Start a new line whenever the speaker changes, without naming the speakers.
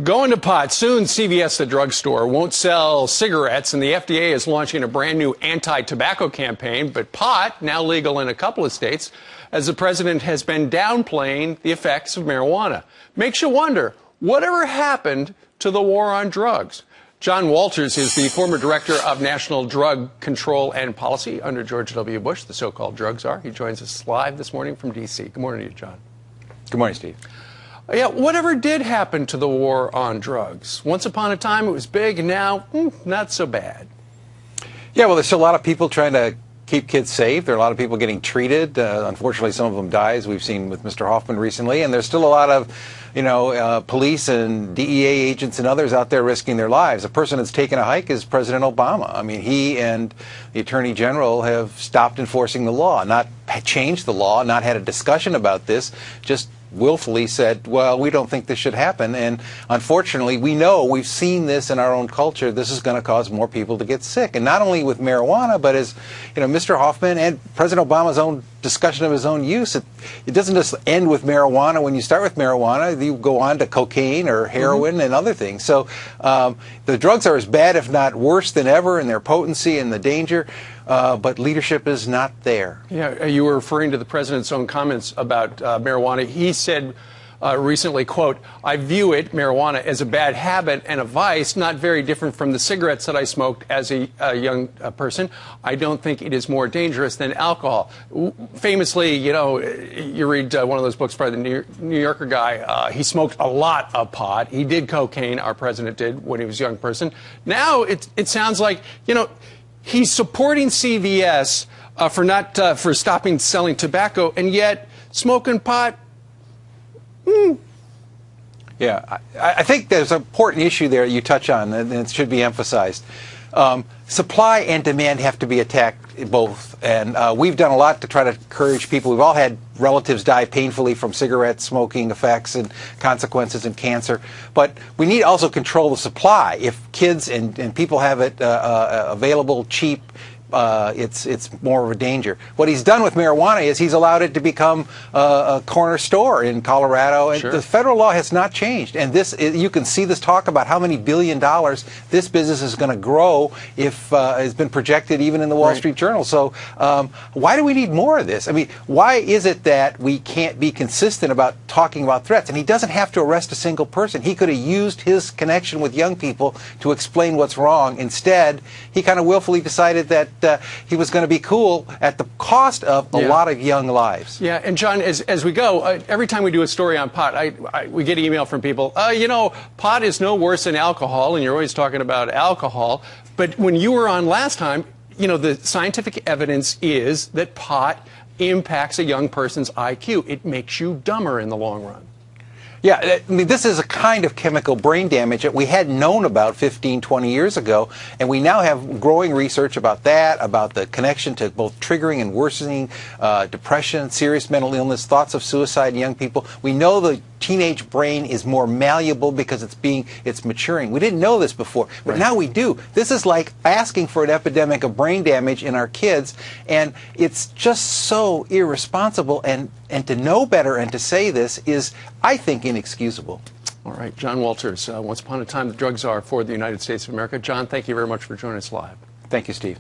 Going to pot. Soon, CVS, the drugstore, won't sell cigarettes, and the FDA is launching a brand new anti-tobacco campaign. But pot, now legal in a couple of states, as the president has been downplaying the effects of marijuana. Makes you wonder, whatever happened to the war on drugs? John Walters is the former director of National Drug Control and Policy under George W. Bush, the so-called drug czar. He joins us live this morning from D.C. Good morning to you, John.
Good morning, Steve.
Yeah, whatever did happen to the war on drugs? Once upon a time, it was big, and now, not so bad.
Yeah, well, there's still a lot of people trying to keep kids safe. There are a lot of people getting treated. Unfortunately, some of them die, as we've seen with Mr. Hoffman recently. And there's still a lot of, police and DEA agents and others out there risking their lives. A person that's taken a hike is President Obama. I mean, he and the Attorney General have stopped enforcing the law, not changed the law, not had a discussion about this, just willfully said, well, we don't think this should happen. And unfortunately, we've seen this in our own culture. This is going to cause more people to get sick. And not only with marijuana, but as Mr. Hoffman and President Obama's own discussion of his own use, it doesn't just end with marijuana. When you start with marijuana, you go on to cocaine or heroin and other things. So the drugs are as bad, if not worse than ever, in their potency and the danger. But leadership is not there.
Yeah, you were referring to the president's own comments about marijuana. He said recently, quote, "I view it, marijuana, as a bad habit and a vice, not very different from the cigarettes that I smoked as a young person. I don't think it is more dangerous than alcohol." Famously, you read one of those books by the New Yorker guy. He smoked a lot of pot. He did cocaine, our president did, when he was a young person. Now it sounds like, he's supporting CVS for stopping selling tobacco, and yet smoking pot.
Yeah, I think there's an important issue there you touch on, and it should be emphasized. Supply and demand have to be attacked both, and we've done a lot to try to encourage people. We've all had relatives die painfully from cigarette smoking effects and consequences and cancer, but we need to also control the supply. If kids and people have it available cheap, it's more of a danger. What he's done with marijuana is he's allowed it to become a corner store in Colorado, and the federal law has not changed. And you can see this talk about how many $1 billion this business is going to grow if has been projected even in the Wall Street Journal. So why do we need more of this? I mean, why is it that we can't be consistent about talking about threats? And he doesn't have to arrest a single person. He could have used his connection with young people to explain what's wrong. Instead, he kind of willfully decided that he was going to be cool at the cost of a lot of young lives.
Yeah, and John, as we go, every time we do a story on pot, we get email from people, pot is no worse than alcohol, and you're always talking about alcohol. But when you were on last time, the scientific evidence is that pot impacts a young person's IQ. It makes you dumber in the long run.
Yeah, I mean, this is a kind of chemical brain damage that we had known about 15, 20 years ago, and we now have growing research about that, about the connection to both triggering and worsening depression, serious mental illness, thoughts of suicide in young people. We know the teenage brain is more malleable because it's maturing. We didn't know this before, but now we do. This is like asking for an epidemic of brain damage in our kids, and it's just so irresponsible, and to know better and to say this is, I think, inexcusable.
All right, John Walters, once upon a time the drug czar for the United States of America. John, thank you very much for joining us live.
Thank you, Steve.